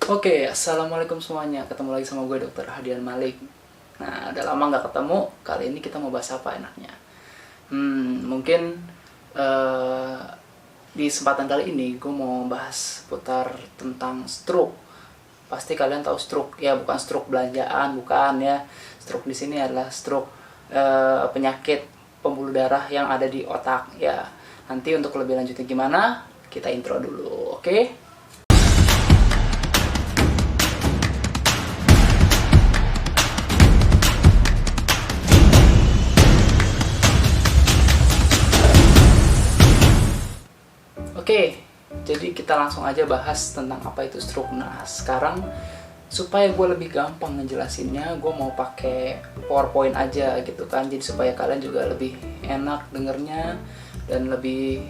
Oke, assalamualaikum semuanya. Ketemu lagi sama gue Dr. Hadian Malik. Nah, udah lama nggak ketemu. Kali ini kita mau bahas apa enaknya? Mungkin eh, di kesempatan kali ini gue mau bahas putar tentang stroke. Pasti kalian tahu stroke, ya bukan stroke belanjaan, bukan ya. Stroke di sini adalah stroke penyakit pembuluh darah yang ada di otak. Ya, nanti untuk lebih lanjutnya gimana? Kita intro dulu, oke? Oke, jadi kita langsung aja bahas tentang apa itu stroke. Nah, sekarang supaya gue lebih gampang ngejelasinnya, gue mau pakai PowerPoint aja gitu kan. Jadi supaya kalian juga lebih enak dengernya dan lebih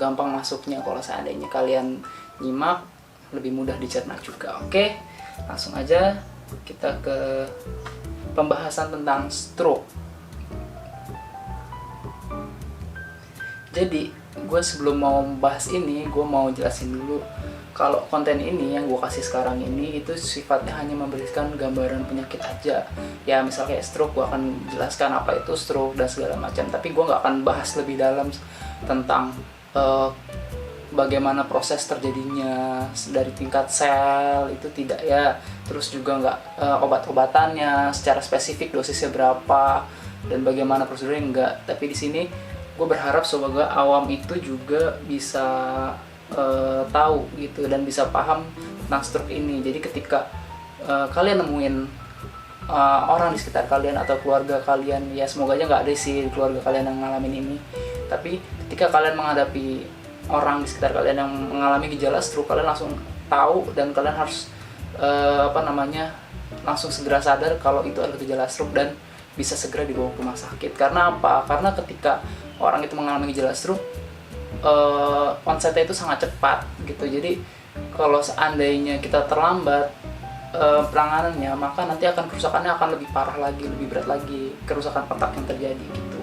gampang masuknya. Kalau seandainya kalian nyimak, lebih mudah dicerna juga. Oke, langsung aja kita ke pembahasan tentang stroke. Jadi, gue sebelum mau bahas ini, gue mau jelasin dulu kalau konten ini yang gue kasih sekarang ini itu sifatnya hanya memberikan gambaran penyakit aja. Ya misal kayak stroke, gue akan jelaskan apa itu stroke dan segala macam. Tapi gue nggak akan bahas lebih dalam tentang bagaimana proses terjadinya dari tingkat sel, itu tidak ya. Terus juga nggak obat-obatannya secara spesifik, dosisnya berapa dan bagaimana prosedurnya, enggak. Tapi di sini gue berharap semoga awam itu juga bisa tahu gitu dan bisa paham tentang stroke ini. Jadi ketika kalian nemuin orang di sekitar kalian atau keluarga kalian, ya semoga aja nggak ada sih keluarga kalian yang ngalamin ini, tapi ketika kalian menghadapi orang di sekitar kalian yang mengalami gejala stroke, kalian langsung tahu dan kalian harus langsung segera sadar kalau itu adalah gejala stroke dan bisa segera dibawa ke rumah sakit. Karena apa? Karena ketika orang itu mengalami gejala stroke, onsetnya itu sangat cepat gitu. Jadi kalau seandainya kita terlambat penanganannya, maka nanti kerusakannya akan lebih parah lagi, lebih berat lagi, kerusakan otak yang terjadi gitu.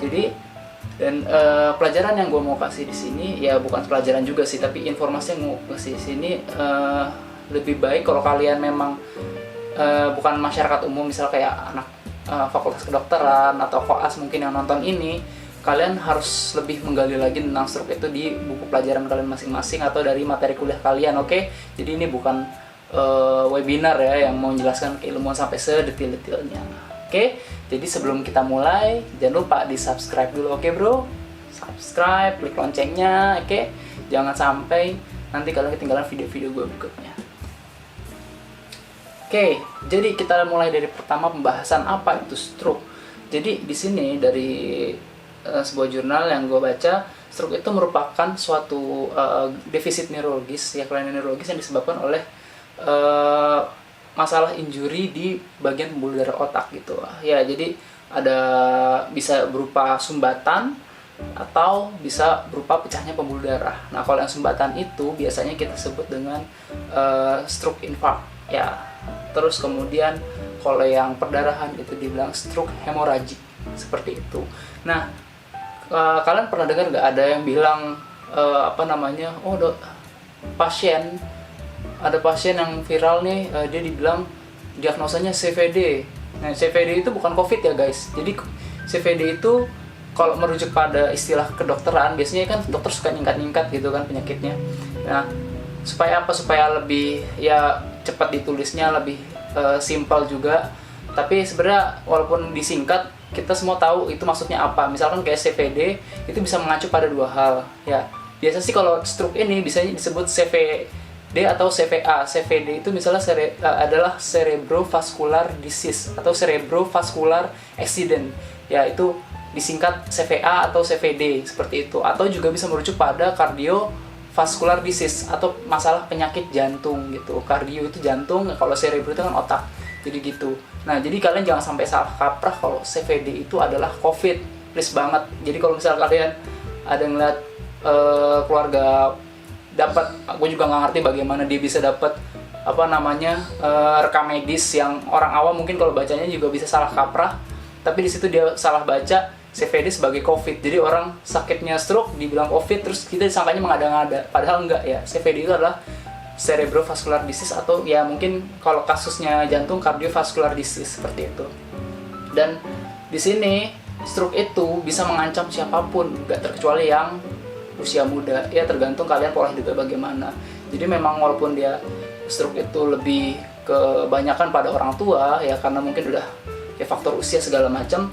Jadi dan pelajaran yang gue mau kasih di sini, ya bukan pelajaran juga sih, tapi informasi yang mau kasih di sini lebih baik kalau kalian memang bukan masyarakat umum, misal kayak anak fakultas kedokteran atau koas mungkin yang nonton ini, kalian harus lebih menggali lagi tentang stroke itu di buku pelajaran kalian masing-masing atau dari materi kuliah kalian, oke? Jadi ini bukan webinar ya yang mau menjelaskan keilmuan sampai sedetil-detilnya, oke? Jadi sebelum kita mulai, jangan lupa di subscribe dulu, oke bro? Subscribe, klik loncengnya, oke? Jangan sampai nanti kalian ketinggalan video-video gue berikutnya. Oke, jadi kita mulai dari pertama pembahasan apa itu stroke. Jadi di sini dari sebuah jurnal yang gue baca, stroke itu merupakan suatu defisit neurologis, ya kelainan neurologis yang disebabkan oleh masalah injury di bagian pembuluh darah otak gitu. Ya, jadi ada bisa berupa sumbatan atau bisa berupa pecahnya pembuluh darah. Nah, kalau yang sumbatan itu biasanya kita sebut dengan stroke infarct, ya. Terus kemudian kalau yang perdarahan itu dibilang stroke hemorragik, seperti itu. Nah, kalian pernah dengar nggak ada yang bilang ada pasien yang viral nih, dia dibilang diagnosanya CVD. Nah, CVD itu bukan COVID ya guys. Jadi CVD itu kalau merujuk pada istilah kedokteran, biasanya kan dokter suka nyingkat-nyingkat gitu kan penyakitnya. Nah, supaya apa? Supaya lebih ya cepat ditulisnya, lebih simpel juga. Tapi sebenarnya walaupun disingkat, kita semua tahu itu maksudnya apa. Misalkan kayak CVD itu bisa mengacu pada dua hal ya. Biasa sih kalau stroke ini bisa disebut CVD atau CVA. CVD itu misalnya adalah cerebrovascular disease atau cerebrovascular accident, ya itu disingkat CVA atau CVD, seperti itu. Atau juga bisa merujuk pada cardiovascular disease atau masalah penyakit jantung gitu. Kardio itu jantung, kalau cerebro itu kan otak. Jadi gitu. Nah, jadi kalian jangan sampai salah kaprah kalau CVD itu adalah COVID. Please banget. Jadi kalau misalnya kalian ada ngeliat keluarga dapat, gue juga nggak ngerti bagaimana dia bisa dapat rekam medis yang orang awam mungkin kalau bacanya juga bisa salah kaprah. Tapi di situ dia salah baca CVD sebagai COVID. Jadi orang sakitnya stroke dibilang COVID, terus kita disangkanya mengada-ngada. Padahal enggak ya. CVD itu adalah cerebrovascular disease, atau ya mungkin kalau kasusnya jantung cardiovascular disease seperti itu. Dan di sini stroke itu bisa mengancam siapapun, gak terkecuali yang usia muda. Ya tergantung kalian pola hidupnya bagaimana. Jadi memang walaupun dia stroke itu lebih kebanyakan pada orang tua ya, karena mungkin udah ya faktor usia segala macam,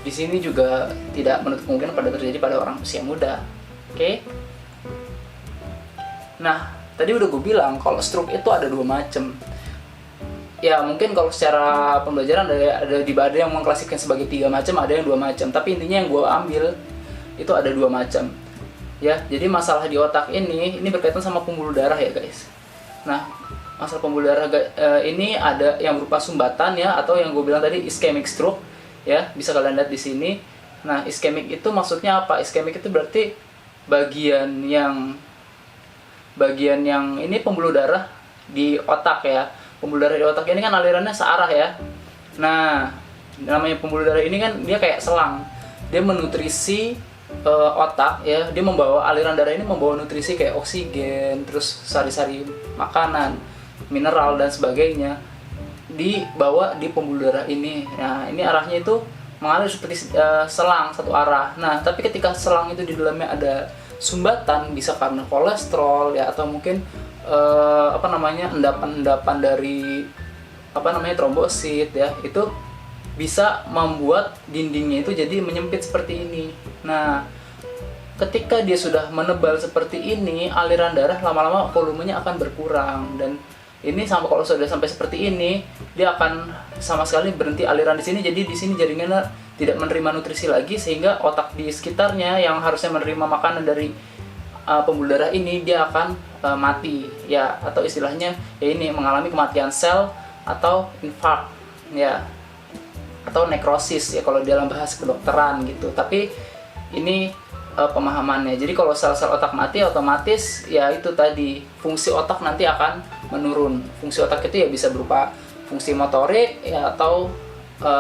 di sini juga tidak menutup kemungkinan pada terjadi pada orang usia muda. Oke? Nah, tadi udah gue bilang kalau stroke itu ada 2 macam. Ya mungkin kalau secara pembelajaran ada yang mengklasifikasikan sebagai 3 macam, ada yang 2 macam. Tapi intinya yang gue ambil itu ada 2 macam. Ya, jadi masalah di otak ini berkaitan sama pembuluh darah ya guys. Nah, masalah pembuluh darah ini ada yang berupa sumbatan ya, atau yang gue bilang tadi ischemic stroke ya, bisa kalian lihat di sini. Nah, ischemic itu maksudnya apa? Ischemic itu berarti bagian yang ini pembuluh darah di otak ya. Pembuluh darah di otak ini kan alirannya searah ya. Nah, namanya pembuluh darah ini kan dia kayak selang. Dia menutrisi otak ya. Dia membawa aliran darah ini membawa nutrisi kayak oksigen, terus sari-sari makanan, mineral dan sebagainya dibawa di pembuluh darah ini. Nah, ini arahnya itu mengalir seperti selang satu arah. Nah, tapi ketika selang itu di dalamnya ada sumbatan, bisa karena kolesterol ya, atau mungkin endapan dari trombosit ya, itu bisa membuat dindingnya itu jadi menyempit seperti ini. Nah, ketika dia sudah menebal seperti ini, aliran darah lama-lama volumenya akan berkurang, dan ini kalau sudah sampai seperti ini, dia akan sama sekali berhenti aliran di sini. Jadi di sini jaringannya tidak menerima nutrisi lagi, sehingga otak di sekitarnya yang harusnya menerima makanan dari pembuluh darah ini, dia akan mati ya, atau istilahnya ya ini mengalami kematian sel atau infark ya, atau nekrosis ya kalau dalam bahasa kedokteran gitu. Tapi ini pemahamannya. Jadi kalau sel-sel otak mati, otomatis ya itu tadi, fungsi otak nanti akan menurun. Fungsi otak itu ya bisa berupa fungsi motorik ya, atau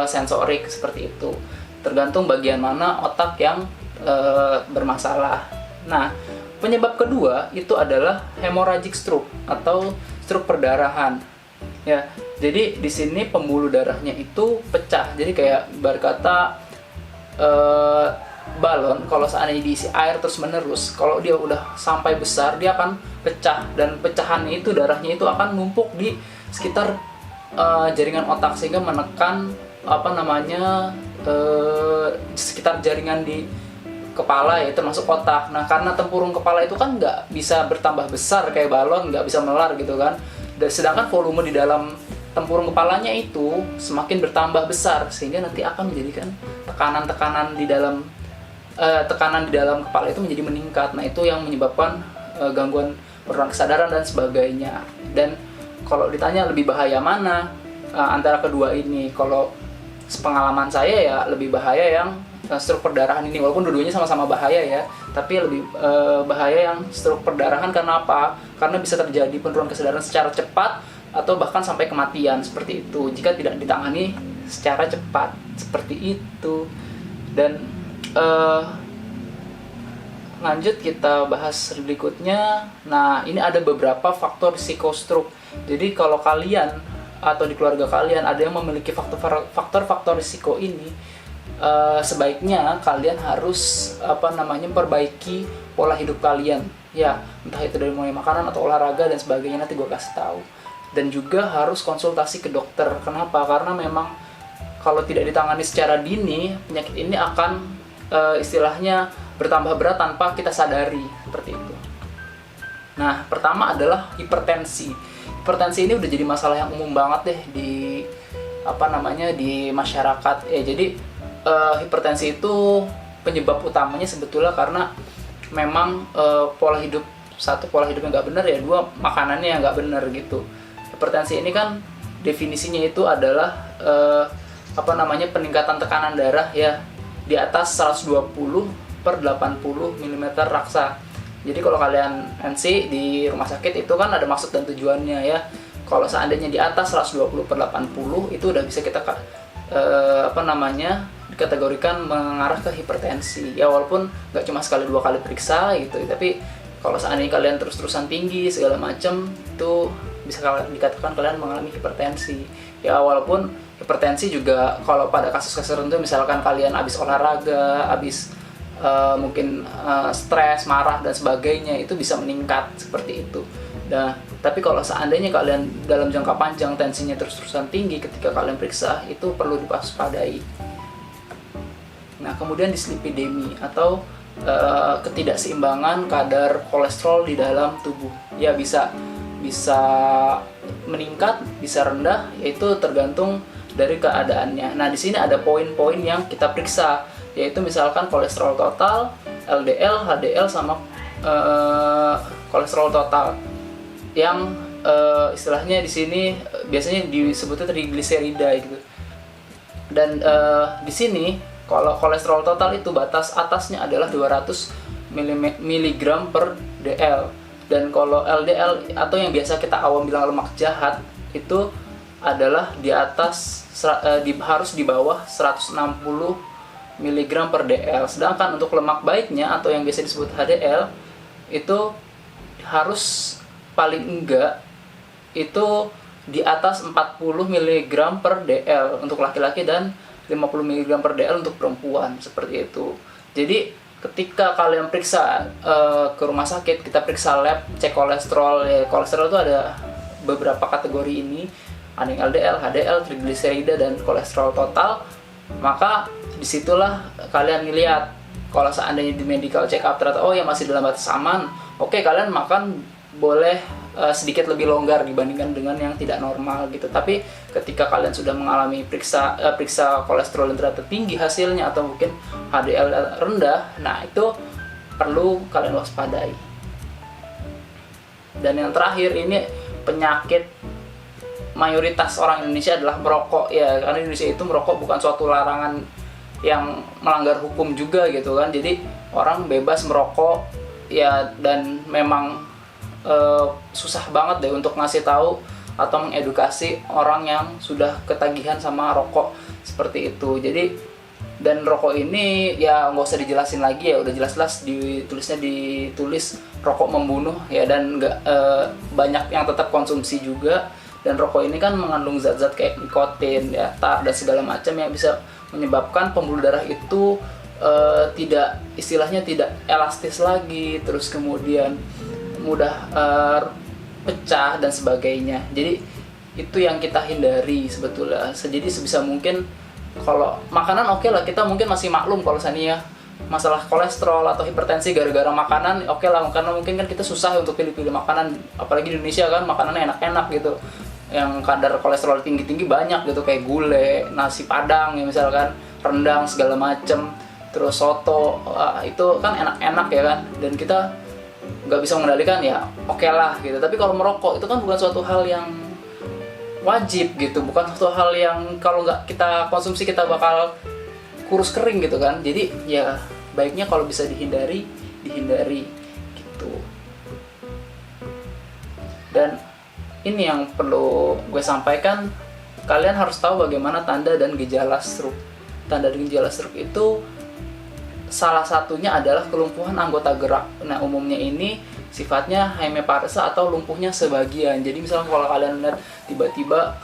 sensorik seperti itu. Tergantung bagian mana otak yang bermasalah. Nah, penyebab kedua itu adalah hemorrhagic stroke atau stroke perdarahan. Ya, jadi di sini pembuluh darahnya itu pecah. Jadi kayak berkata balon kalau seandainya diisi air terus menerus, kalau dia udah sampai besar dia akan pecah, dan pecahannya itu darahnya itu akan numpuk di sekitar jaringan otak, sehingga menekan sekitar jaringan di kepala ya, termasuk otak. Nah, karena tempurung kepala itu kan nggak bisa bertambah besar kayak balon, nggak bisa melar gitu kan. Dan sedangkan volume di dalam tempurung kepalanya itu semakin bertambah besar, sehingga nanti akan menjadikan tekanan di dalam kepala itu menjadi meningkat. Nah, itu yang menyebabkan gangguan penurunan kesadaran dan sebagainya. Dan kalau ditanya lebih bahaya mana antara kedua ini, kalau sepengalaman saya ya lebih bahaya yang stroke perdarahan ini. Walaupun dua-duanya sama-sama bahaya ya, tapi lebih bahaya yang stroke perdarahan. Karena apa? Karena bisa terjadi penurunan kesadaran secara cepat atau bahkan sampai kematian seperti itu jika tidak ditangani secara cepat seperti itu. Dan lanjut kita bahas berikutnya. Nah, ini ada beberapa faktor psikostroke. Jadi kalau kalian atau di keluarga kalian ada yang memiliki faktor risiko ini, sebaiknya kalian harus perbaiki pola hidup kalian ya, entah itu dari mulai makanan atau olahraga dan sebagainya, nanti gue kasih tahu. Dan juga harus konsultasi ke dokter. Kenapa? Karena memang kalau tidak ditangani secara dini, penyakit ini akan istilahnya bertambah berat tanpa kita sadari, seperti itu. Nah, pertama adalah hipertensi. Hipertensi ini udah jadi masalah yang umum banget deh di di masyarakat. Jadi hipertensi itu penyebab utamanya sebetulnya karena memang pola hidup yang nggak benar ya, dua makanannya yang nggak benar gitu. Hipertensi ini kan definisinya itu adalah peningkatan tekanan darah ya di atas 120/80 mm raksa. Jadi kalau kalian NC di rumah sakit itu kan ada maksud dan tujuannya ya. Kalau seandainya di atas 120/80 itu udah bisa kita dikategorikan mengarah ke hipertensi ya, walaupun nggak cuma sekali 2 kali periksa gitu, tapi Kalau seandainya kalian terus-terusan tinggi segala macam, itu bisa dikatakan kalian mengalami hipertensi. Ya walaupun hipertensi juga kalau pada kasus-kasus tertentu, misalkan kalian habis olahraga, habis mungkin stres, marah dan sebagainya, itu bisa meningkat seperti itu. Nah, tapi kalau seandainya kalian dalam jangka panjang tensinya terus-terusan tinggi, ketika kalian periksa itu perlu diwaspadai. Nah, kemudian dislipidemi atau ketidakseimbangan kadar kolesterol di dalam tubuh. Ya bisa meningkat, bisa rendah, yaitu tergantung dari keadaannya. Nah, di sini ada poin-poin yang kita periksa, yaitu misalkan kolesterol total, LDL, HDL sama kolesterol total. Yang istilahnya di sini biasanya disebutnya trigliserida gitu. Dan di sini kalau kolesterol total itu batas atasnya adalah 200 mg per dl. Dan kalau LDL atau yang biasa kita awam bilang lemak jahat itu adalah di atas harus di bawah 160 mg per dl. Sedangkan untuk lemak baiknya atau yang biasa disebut HDL itu harus paling enggak itu di atas 40 mg per dl untuk laki-laki dan 50 mg per dl untuk perempuan, seperti itu. Jadi ketika kalian periksa ke rumah sakit, kita periksa lab, cek kolesterol. Ya, kolesterol itu ada beberapa kategori ini, ada yang LDL, HDL, trigliserida, dan kolesterol total. Maka disitulah kalian ngelihat kalau seandainya di medical check up ternyata oh ya masih dalam batas aman, oke, kalian makan boleh sedikit lebih longgar dibandingkan dengan yang tidak normal gitu. Tapi ketika kalian sudah mengalami periksa kolesterol yang ternyata tinggi hasilnya atau mungkin HDL rendah, nah itu perlu kalian waspadai. Dan yang terakhir ini penyakit mayoritas orang Indonesia adalah merokok ya, karena Indonesia itu merokok bukan suatu larangan yang melanggar hukum juga gitu kan. Jadi orang bebas merokok ya, dan memang susah banget deh untuk ngasih tahu atau mengedukasi orang yang sudah ketagihan sama rokok seperti itu. Jadi dan rokok ini ya nggak usah dijelasin lagi ya, udah jelas-jelas ditulis rokok membunuh ya, dan nggak banyak yang tetap konsumsi juga. Dan rokok ini kan mengandung zat-zat kayak nikotin ya, tar dan segala macam yang bisa menyebabkan pembuluh darah itu tidak elastis lagi, terus kemudian mudah pecah dan sebagainya. Jadi itu yang kita hindari sebetulnya. Jadi sebisa mungkin kalau makanan oke lah, kita mungkin masih maklum kalau misalnya masalah kolesterol atau hipertensi gara-gara makanan oke lah, karena mungkin kan kita susah untuk pilih-pilih makanan, apalagi di Indonesia kan makanannya enak-enak gitu, yang kadar kolesterol tinggi-tinggi banyak gitu, kayak gulai, nasi padang ya misalkan, rendang segala macem, terus soto, itu kan enak-enak ya kan, dan kita nggak bisa mengendalikan ya oke lah gitu. Tapi kalau merokok itu kan bukan suatu hal yang wajib gitu, bukan suatu hal yang kalau nggak kita konsumsi kita bakal kurus kering gitu kan. Jadi ya baiknya kalau bisa dihindari gitu. Dan ini yang perlu gue sampaikan, kalian harus tahu bagaimana tanda dan gejala stroke. Tanda dan gejala stroke itu salah satunya adalah kelumpuhan anggota gerak. Nah, umumnya ini sifatnya hemiparesa atau lumpuhnya sebagian. Jadi misalnya kalau kalian lihat tiba-tiba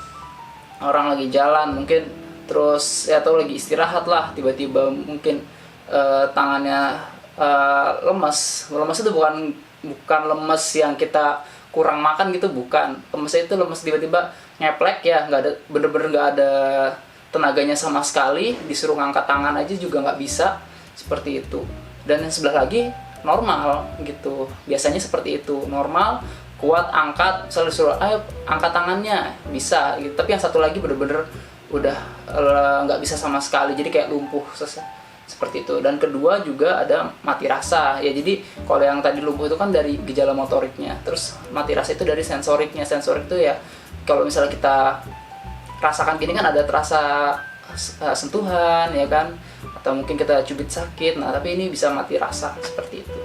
orang lagi jalan mungkin, terus ya atau lagi istirahat lah, tiba-tiba mungkin tangannya lemes. Lemes itu bukan lemes yang kita kurang makan gitu, bukan. Lemes itu lemes tiba-tiba ngeplek ya, bener-bener nggak ada tenaganya sama sekali, disuruh ngangkat tangan aja juga nggak bisa. Seperti itu. Dan yang sebelah lagi normal gitu, biasanya seperti itu, normal, kuat, angkat, selalu suruh ayo angkat tangannya bisa gitu. Tapi yang satu lagi bener-bener udah nggak bisa sama sekali, jadi kayak lumpuh seperti itu. Dan kedua juga ada mati rasa ya. Jadi kalau yang tadi lumpuh itu kan dari gejala motoriknya, terus mati rasa itu dari sensoriknya. Sensorik itu ya kalau misalnya kita rasakan gini kan, ada terasa sentuhan ya kan, atau mungkin kita cubit sakit. Nah tapi ini bisa mati rasa seperti itu.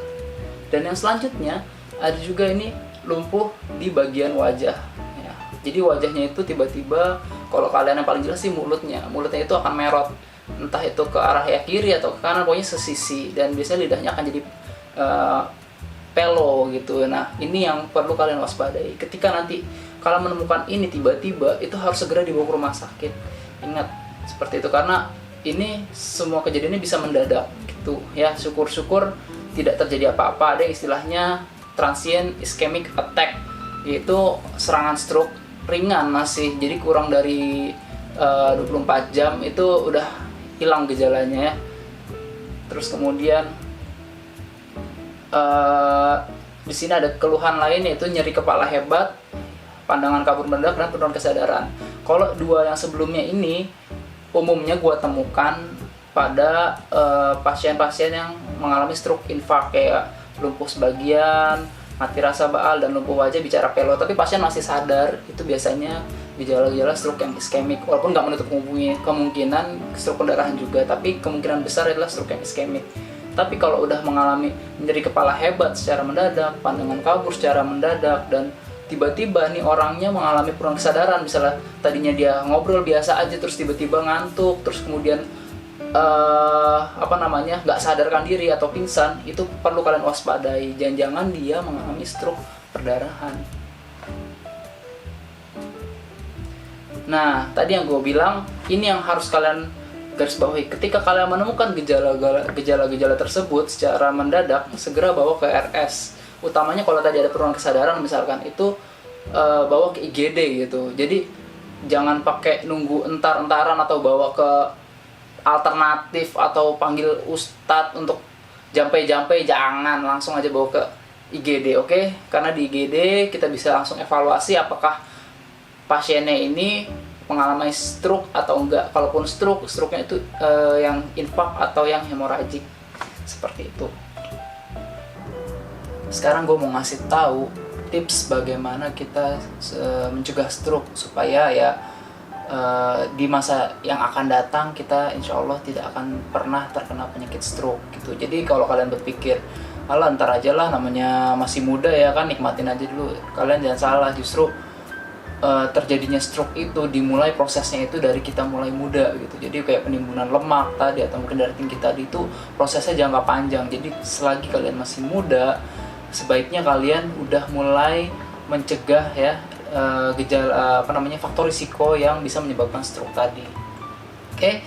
Dan yang selanjutnya ada juga ini lumpuh di bagian wajah ya. Jadi wajahnya itu tiba-tiba, kalau kalian yang paling jelas sih mulutnya itu akan merot, entah itu ke arah ya kiri atau ke kanan, pokoknya sesisi. Dan biasanya lidahnya akan jadi pelo gitu. Nah, ini yang perlu kalian waspadai. Ketika nanti kalian menemukan ini tiba-tiba, itu harus segera dibawa ke rumah sakit. Ingat seperti itu, karena ini semua kejadiannya bisa mendadak gitu ya. Syukur-syukur tidak terjadi apa-apa. Ada istilahnya transient ischemic attack, yaitu serangan stroke ringan masih, jadi kurang dari 24 jam itu udah hilang gejalanya ya. Terus kemudian di sini ada keluhan lain, yaitu nyeri kepala hebat, pandangan kabur mendadak, dan penurunan kesadaran. Kalau dua yang sebelumnya ini umumnya gua temukan pada pasien-pasien yang mengalami stroke infark, kayak lumpuh sebagian, mati rasa baal, dan lumpuh wajah, bicara pelo. Tapi pasien masih sadar, itu biasanya gejala-gejala stroke yang iskemik, walaupun nggak menutup kemungkinan stroke pendarahan juga, tapi kemungkinan besar adalah stroke yang iskemik. Tapi kalau udah mengalami nyeri kepala hebat secara mendadak, pandangan kabur secara mendadak, dan tiba-tiba nih orangnya mengalami penurunan kesadaran, misalnya tadinya dia ngobrol biasa aja terus tiba-tiba ngantuk, terus kemudian nggak sadarkan diri atau pingsan, itu perlu kalian waspadai. Jangan-jangan dia mengalami stroke perdarahan. Nah, tadi yang gue bilang, ini yang harus kalian garis bawahi. Ketika kalian menemukan gejala-gejala tersebut secara mendadak, segera bawa ke RS. Utamanya kalau tadi ada penurunan kesadaran misalkan, itu bawa ke IGD gitu. Jadi jangan pakai nunggu entar-entaran atau bawa ke alternatif atau panggil ustadz untuk jampe-jampe, jangan, langsung aja bawa ke IGD, oke? Karena di IGD kita bisa langsung evaluasi apakah pasiennya ini mengalami stroke atau enggak. Kalaupun stroke-nya itu yang infark atau yang hemoragik, seperti itu. Sekarang gue mau ngasih tahu tips bagaimana kita mencegah stroke supaya ya di masa yang akan datang kita insya Allah tidak akan pernah terkena penyakit stroke gitu. Jadi kalau kalian berpikir, alah ntar aja lah, namanya masih muda ya kan, nikmatin aja dulu. Kalian jangan salah, justru terjadinya stroke itu dimulai prosesnya itu dari kita mulai muda gitu. Jadi kayak penimbunan lemak tadi atau mungkin darah tinggi tadi, itu prosesnya jangka panjang. Jadi selagi kalian masih muda, sebaiknya kalian udah mulai mencegah ya gejala faktor risiko yang bisa menyebabkan stroke tadi. Oke.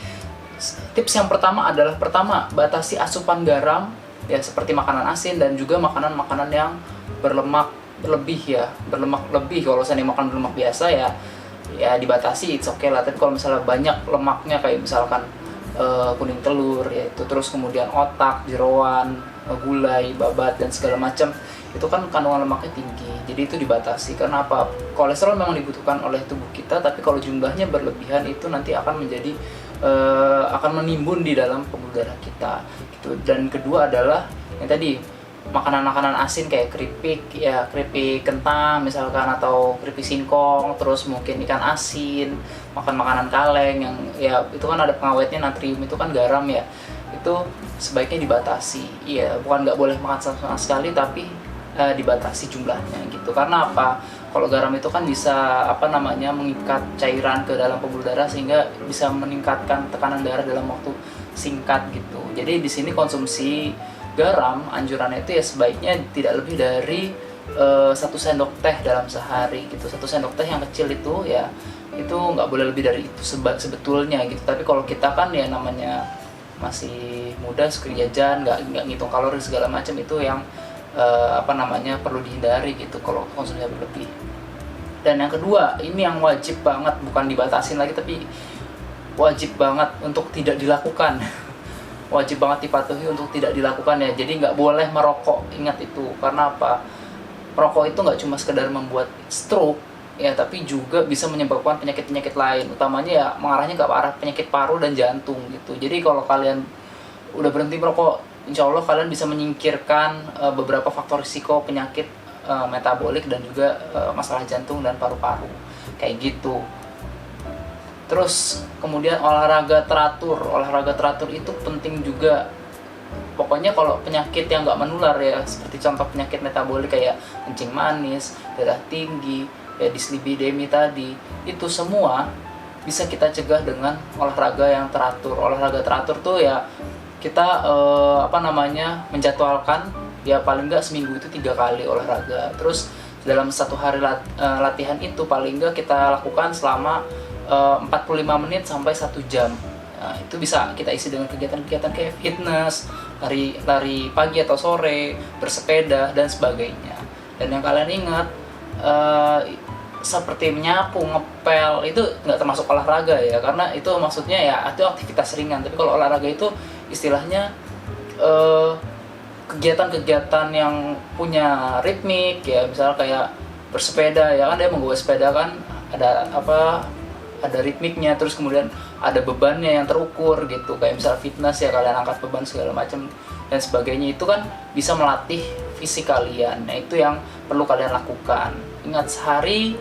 Tips yang pertama adalah batasi asupan garam ya, seperti makanan asin dan juga makanan-makanan yang berlemak lebih ya, berlemak lebih. Kalau misalnya makan berlemak biasa ya dibatasi, it's okay lah. Tapi kalau misalnya banyak lemaknya kayak misalkan kuning telur ya itu, terus kemudian otak, jeroan, gulai, babat dan segala macam, itu kan kandungan lemaknya tinggi. Jadi itu dibatasi. Karena apa? Kolesterol memang dibutuhkan oleh tubuh kita, tapi kalau jumlahnya berlebihan itu nanti akan menjadi akan menimbun di dalam pembuluh darah kita gitu. Dan kedua adalah yang tadi, makanan-makanan asin kayak keripik kentang misalkan, atau keripik singkong, terus mungkin ikan asin, makan makanan kaleng yang ya itu kan ada pengawetnya natrium, itu kan garam ya, itu sebaiknya dibatasi. Iya, bukan nggak boleh makan sama sekali, tapi dibatasi jumlahnya gitu. Karena apa? Kalau garam itu kan bisa mengikat cairan ke dalam pembuluh darah sehingga bisa meningkatkan tekanan darah dalam waktu singkat gitu. Jadi di sini konsumsi garam anjurannya itu ya sebaiknya tidak lebih dari 1 sendok teh dalam sehari gitu. 1 sendok teh yang kecil itu ya itu nggak boleh lebih dari itu sebetulnya gitu. Tapi kalau kita kan ya namanya masih muda, suka jajan, nggak ngitung kalori segala macam, itu yang perlu dihindari gitu kalau konsumsinya berlebih. Dan yang kedua, ini yang wajib banget, bukan dibatasin lagi tapi wajib banget untuk tidak dilakukan. Wajib banget dipatuhi untuk tidak dilakukan ya. Jadi nggak boleh merokok, ingat itu. Karena apa? Merokok itu nggak cuma sekedar membuat stroke ya, tapi juga bisa menyebabkan penyakit-penyakit lain, utamanya ya mengarahnya ke arah penyakit paru dan jantung gitu. Jadi kalau kalian udah berhenti merokok, insya Allah kalian bisa menyingkirkan beberapa faktor risiko penyakit metabolik dan juga masalah jantung dan paru-paru kayak gitu. Terus kemudian olahraga teratur itu penting juga. Pokoknya kalau penyakit yang nggak menular ya, seperti contoh penyakit metabolik kayak kencing manis, darah tinggi, ya dislipidemi tadi, itu semua bisa kita cegah dengan olahraga yang teratur. Olahraga teratur tuh ya kita menjadwalkan ya paling nggak seminggu itu 3 kali olahraga. Terus dalam satu hari latihan itu paling nggak kita lakukan selama 45 menit sampai 1 jam. Nah, itu bisa kita isi dengan kegiatan-kegiatan kayak fitness, lari pagi atau sore, bersepeda dan sebagainya. Dan yang kalian ingat, seperti menyapu, ngepel itu nggak termasuk olahraga ya, karena itu maksudnya ya itu aktivitas ringan. Tapi kalau olahraga itu istilahnya kegiatan-kegiatan yang punya ritmik ya, misalnya kayak bersepeda ya kan, dia menggawa sepeda kan ada ritmiknya, terus kemudian ada bebannya yang terukur gitu, kayak misalnya fitness ya, kalian angkat beban segala macam dan sebagainya, itu kan bisa melatih fisik kalian. Nah itu yang perlu kalian lakukan. Ingat, sehari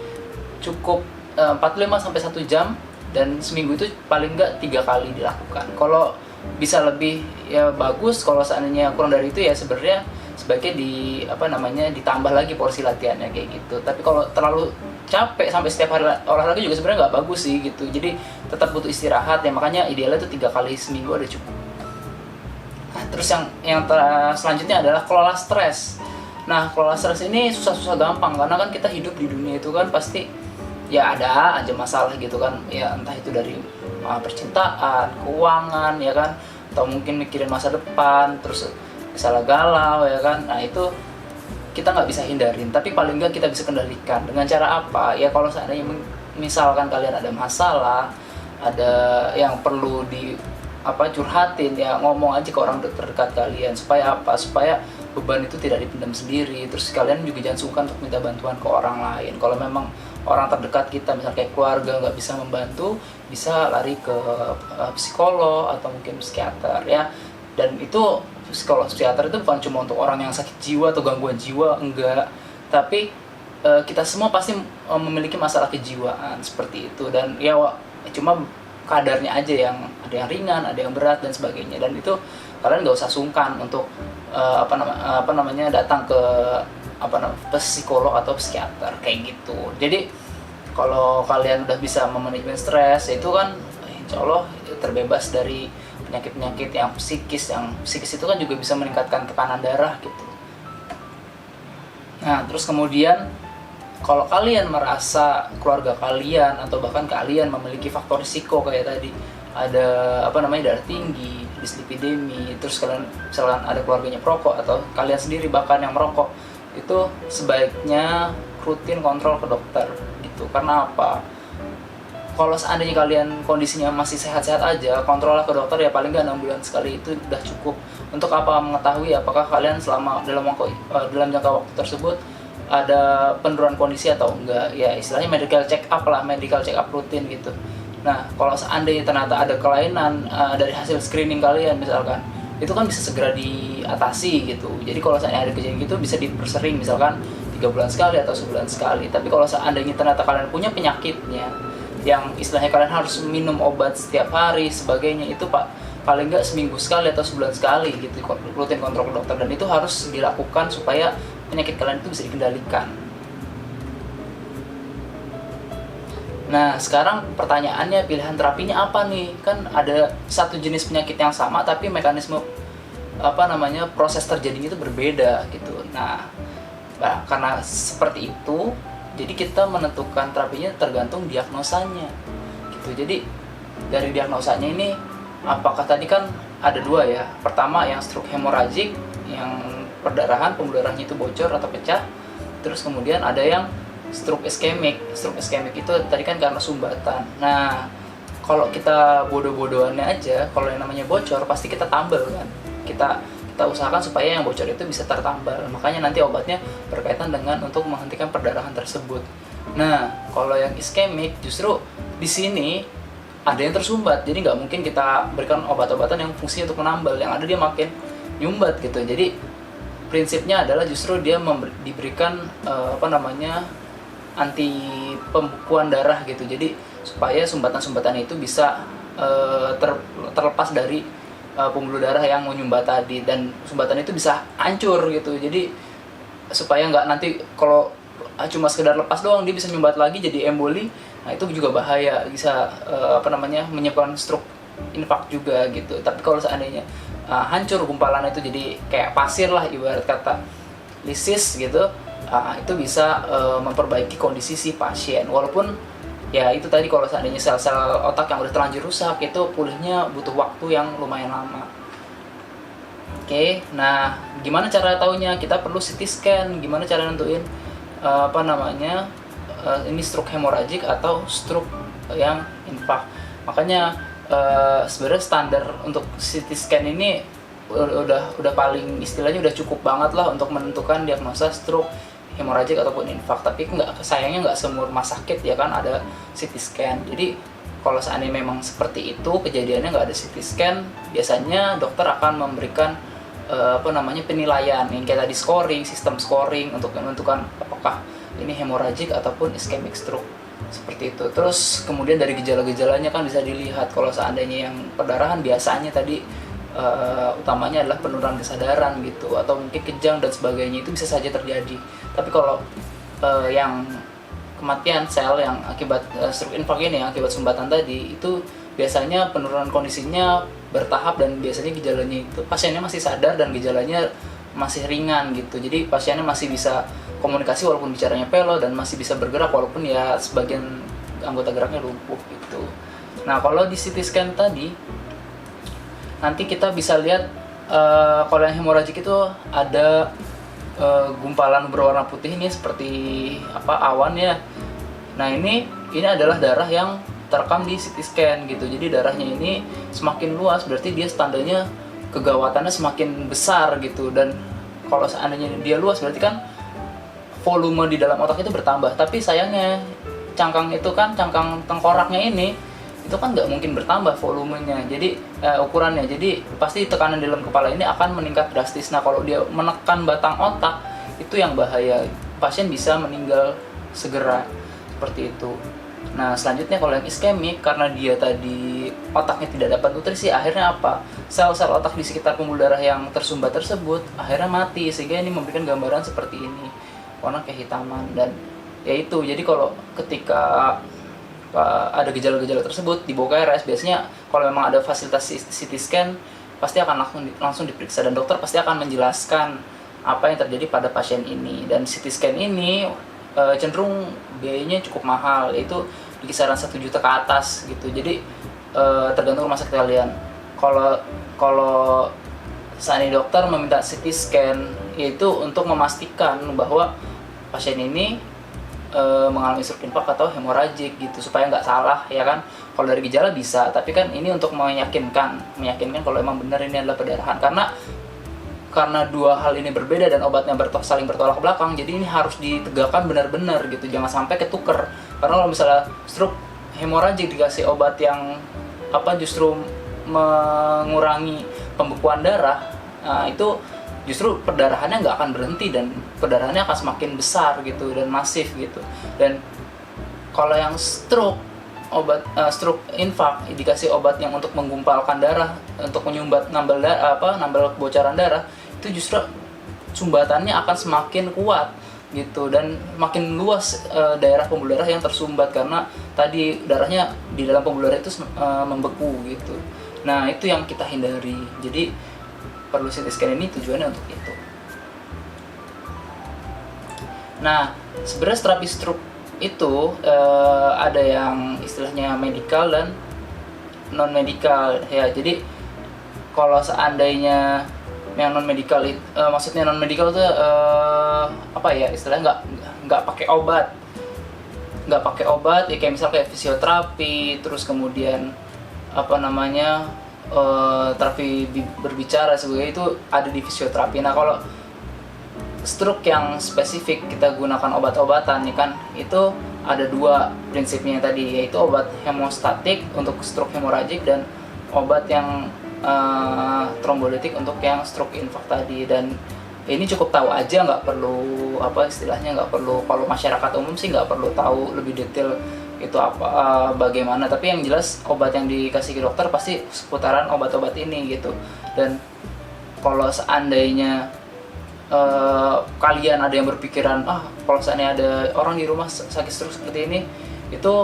cukup 45 sampai 1 jam, dan seminggu itu paling nggak 3 kali dilakukan. Kalau bisa lebih ya bagus, kalau seandainya kurang dari itu ya sebenarnya sebaiknya ditambah lagi porsi latihannya kayak gitu. Tapi kalau terlalu capek sampai setiap hari olahraga juga sebenarnya nggak bagus sih gitu. Jadi tetap butuh istirahat ya, makanya idealnya itu 3 kali seminggu ada cukup. Nah, terus yang selanjutnya adalah kelola stres. Nah, kelola stres ini susah-susah gampang, karena kan kita hidup di dunia itu kan pasti ya ada aja masalah gitu kan, ya entah itu dari percintaan, keuangan ya kan, atau mungkin mikirin masa depan, terus misalnya galau ya kan. Nah itu kita nggak bisa hindarin, tapi paling nggak kita bisa kendalikan. Dengan cara apa? Ya kalau seandainya misalkan kalian ada masalah, ada yang perlu curhatin, ya ngomong aja ke orang terdekat kalian. Supaya apa? Supaya beban itu tidak dipendam sendiri. Terus kalian juga jangan sungkan untuk minta bantuan ke orang lain. Kalau memang orang terdekat kita, misalnya kayak keluarga, nggak bisa membantu, bisa lari ke psikolog atau mungkin psikiater ya. Dan itu psikolog, psikiater itu bukan cuma untuk orang yang sakit jiwa atau gangguan jiwa, enggak, tapi kita semua pasti memiliki masalah kejiwaan seperti itu. Dan ya cuma kadarnya aja, yang ada yang ringan, ada yang berat dan sebagainya. Dan itu kalian nggak usah sungkan untuk datang ke psikolog atau psikiater kayak gitu. Jadi kalau kalian udah bisa memanajemen stres, itu kan insya Allah terbebas dari penyakit-penyakit yang psikis. Yang psikis itu kan juga bisa meningkatkan tekanan darah gitu. Nah terus kemudian kalau kalian merasa keluarga kalian atau bahkan kalian memiliki faktor risiko kayak tadi, ada darah tinggi, dislipidemi, terus kalian misalkan ada keluarganya perokok atau kalian sendiri bahkan yang merokok, itu sebaiknya rutin kontrol ke dokter gitu. Karena apa? Kalau seandainya kalian kondisinya masih sehat-sehat aja, kontrollah ke dokter ya paling nggak 6 bulan sekali, itu udah cukup. Untuk apa? Mengetahui apakah kalian dalam jangka waktu tersebut ada penurunan kondisi atau enggak, ya istilahnya medical check up rutin gitu. Nah kalau seandainya ternyata ada kelainan dari hasil screening kalian misalkan, itu kan bisa segera diatasi gitu. Jadi kalau seandainya ada kejadian gitu bisa dipersering, misalkan 3 bulan sekali atau sebulan sekali. Tapi kalau seandainya ternyata kalian punya penyakitnya yang istilahnya kalian harus minum obat setiap hari sebagainya, itu paling nggak seminggu sekali atau sebulan sekali gitu rutin kontrol ke dokter. Dan itu harus dilakukan supaya penyakit kalian itu bisa dikendalikan. Nah sekarang pertanyaannya, pilihan terapinya apa nih? Kan ada satu jenis penyakit yang sama tapi mekanisme proses terjadinya itu berbeda gitu. Nah karena seperti itu, jadi kita menentukan terapinya tergantung diagnosanya gitu. Jadi dari diagnosanya ini, apakah tadi kan ada 2 ya. Pertama yang stroke hemorragik, yang pembuluh darahnya itu bocor atau pecah. Terus kemudian ada yang stroke iskemik. Stroke iskemik itu tadi kan karena sumbatan. Nah kalau kita bodoh-bodohannya aja, kalau yang namanya bocor pasti kita tambal kan. Kita usahakan supaya yang bocor itu bisa tertambal. Makanya nanti obatnya berkaitan dengan untuk menghentikan perdarahan tersebut. Nah kalau yang iskemik justru di sini ada yang tersumbat, jadi nggak mungkin kita berikan obat-obatan yang fungsinya untuk menambal, yang ada dia makin nyumbat gitu. Jadi prinsipnya adalah justru dia diberikan anti pembekuan darah gitu. Jadi supaya sumbatan-sumbatan itu bisa terlepas dari pembuluh darah yang menyumbat tadi, dan sumbatan itu bisa hancur gitu. Jadi supaya nggak nanti kalau cuma sekedar lepas doang dia bisa nyumbat lagi jadi emboli. Nah itu juga bahaya, bisa menyebabkan stroke infark juga gitu. Tapi kalau seandainya hancur gumpalan itu jadi kayak pasir lah, ibarat kata lisis gitu. Itu bisa memperbaiki kondisi si pasien, walaupun ya itu tadi kalau seandainya sel-sel otak yang udah terlanjur rusak itu pulihnya butuh waktu yang lumayan lama. Oke, nah gimana cara taunya? Kita perlu CT scan. Gimana cara nentuin ini stroke hemoragik atau stroke yang infark? Makanya sebenarnya standar untuk CT scan ini udah paling istilahnya udah cukup banget lah untuk menentukan diagnosa stroke hemoragik ataupun infark. Tapi sayangnya nggak semua rumah sakit ya kan ada CT scan. Jadi kalau seandainya memang seperti itu kejadiannya nggak ada CT scan, biasanya dokter akan memberikan penilaian yang kayak tadi scoring, sistem scoring untuk menentukan apakah ini hemoragik ataupun ischemic stroke, seperti itu. Terus kemudian dari gejala-gejalanya kan bisa dilihat. Kalau seandainya yang perdarahan biasanya tadi utamanya adalah penurunan kesadaran gitu, atau mungkin kejang dan sebagainya, itu bisa saja terjadi. Tapi kalau yang kematian sel yang akibat stroke infark ini, yang akibat sumbatan tadi, itu biasanya penurunan kondisinya bertahap dan biasanya gejalanya itu pasiennya masih sadar dan gejalanya masih ringan gitu. Jadi pasiennya masih bisa komunikasi walaupun bicaranya pelo, dan masih bisa bergerak walaupun ya sebagian anggota geraknya lumpuh gitu. Nah kalau di CT scan tadi nanti kita bisa lihat kalau yang hemoragik itu ada gumpalan berwarna putih ini seperti awan ya. Nah ini adalah darah yang terekam di CT scan gitu. Jadi darahnya ini semakin luas berarti dia tandanya kegawatannya semakin besar gitu. Dan kalau seandainya dia luas berarti kan volume di dalam otak itu bertambah. Tapi sayangnya cangkang tengkoraknya ini itu kan nggak mungkin bertambah volumenya, jadi ukurannya, jadi pasti tekanan di dalam kepala ini akan meningkat drastis. Nah kalau dia menekan batang otak itu yang bahaya, pasien bisa meninggal segera seperti itu. Nah selanjutnya kalau yang iskemik, karena dia tadi otaknya tidak dapat nutrisi, akhirnya apa? Sel-sel otak di sekitar pembuluh darah yang tersumbat tersebut akhirnya mati, sehingga ini memberikan gambaran seperti ini, warna kehitaman. Dan ya itu, jadi kalau ketika ada gejala-gejala tersebut dibawa ke RS, biasanya kalau memang ada fasilitas CT scan pasti akan langsung diperiksa, dan dokter pasti akan menjelaskan apa yang terjadi pada pasien ini. Dan CT scan ini cenderung biayanya cukup mahal, yaitu di kisaran 1 juta ke atas gitu. Jadi tergantung rumah sakit kalian. Kalau seandainya dokter meminta CT scan, yaitu untuk memastikan bahwa pasien ini mengalami stroke infark atau hemoragik gitu, supaya nggak salah ya kan. Kalau dari gejala bisa, tapi kan ini untuk meyakinkan kalau emang benar ini adalah perdarahan. Karena dua hal ini berbeda dan obatnya saling bertolak belakang, jadi ini harus ditegakkan benar-benar gitu, jangan sampai ketuker. Karena kalau misalnya stroke hemoragik dikasih obat yang justru mengurangi pembekuan darah, itu justru perdarahannya nggak akan berhenti dan perdarahannya akan semakin besar gitu dan masif gitu. Dan kalau yang stroke infark dikasih obat yang untuk menggumpalkan darah, untuk nambal kebocoran darah, itu justru sumbatannya akan semakin kuat gitu, dan makin luas daerah pembuluh darah yang tersumbat karena tadi darahnya di dalam pembuluh darah itu membeku gitu. Nah itu yang kita hindari, jadi perlu CT scan ini tujuannya untuk itu. Nah sebenarnya terapi stroke itu ada yang istilahnya medikal dan non medikal ya. Jadi kalau seandainya yang non medikal maksudnya non medikal itu istilahnya nggak pakai obat ya, kayak misalnya kayak fisioterapi, terus kemudian terapi berbicara sebagainya, itu ada di fisioterapi. Nah kalau stroke yang spesifik kita gunakan obat-obatan ya kan, itu ada dua prinsipnya tadi, yaitu obat hemostatik untuk stroke hemoragik dan obat yang trombolitik untuk yang stroke infark tadi. Dan ini cukup tahu aja, nggak perlu nggak perlu, kalau masyarakat umum sih nggak perlu tahu lebih detail itu bagaimana. Tapi yang jelas obat yang dikasih ke dokter pasti seputaran obat-obat ini gitu. Dan kalau seandainya kalian ada yang berpikiran kalau seandainya ada orang di rumah sakit stroke seperti ini, itu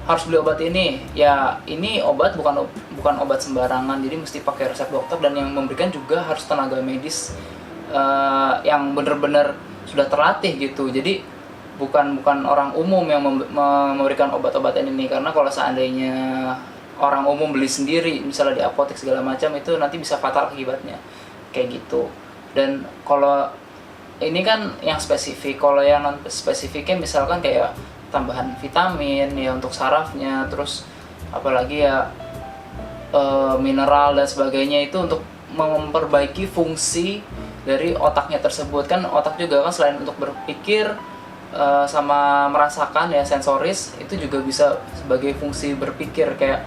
harus beli obat ini ya, ini obat bukan bukan obat sembarangan, jadi mesti pakai resep dokter, dan yang memberikan juga harus tenaga medis yang benar-benar sudah terlatih gitu. Jadi bukan orang umum yang memberikan obat-obatan ini, karena kalau seandainya orang umum beli sendiri misalnya di apotek segala macam, itu nanti bisa fatal akibatnya kayak gitu. Dan kalau ini kan yang spesifik, kalau yang non spesifiknya misalkan kayak tambahan vitamin ya untuk sarafnya, terus apalagi ya mineral dan sebagainya, itu untuk memperbaiki fungsi dari otaknya tersebut. Kan otak juga kan selain untuk berpikir sama merasakan ya, sensoris, itu juga bisa sebagai fungsi berpikir kayak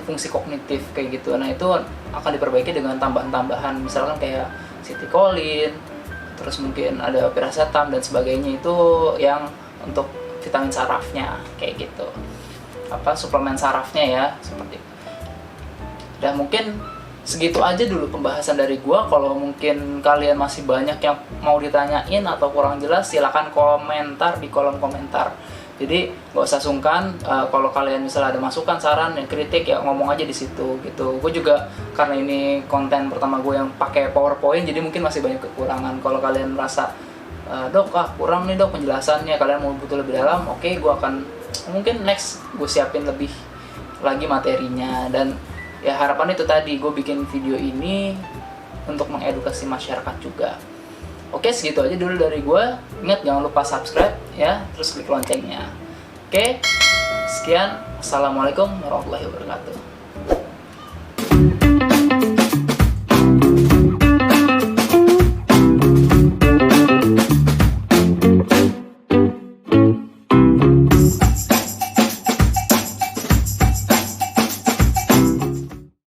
fungsi kognitif kayak gitu. Nah itu akan diperbaiki dengan tambahan-tambahan misalkan kayak citicoline, terus mungkin ada piracetam dan sebagainya, itu yang untuk vitamin sarafnya kayak gitu, suplemen sarafnya ya, seperti itu. Dan mungkin segitu aja dulu pembahasan dari gua. Kalau mungkin kalian masih banyak yang mau ditanyain atau kurang jelas, silakan komentar di kolom komentar. Jadi nggak usah sungkan, kalau kalian misalnya ada masukan, saran, dan kritik ya ngomong aja di situ gitu. Gue juga karena ini konten pertama gue yang pakai PowerPoint, jadi mungkin masih banyak kekurangan. Kalau kalian merasa dok kurang nih dok penjelasannya, kalian mau butuh lebih dalam, oke, gue akan mungkin next gue siapin lebih lagi materinya. Dan ya harapan itu tadi, gue bikin video ini untuk mengedukasi masyarakat juga. Oke, segitu aja dulu dari gue. Ingat jangan lupa subscribe ya, terus klik loncengnya. Oke, sekian. Assalamualaikum warahmatullahi wabarakatuh.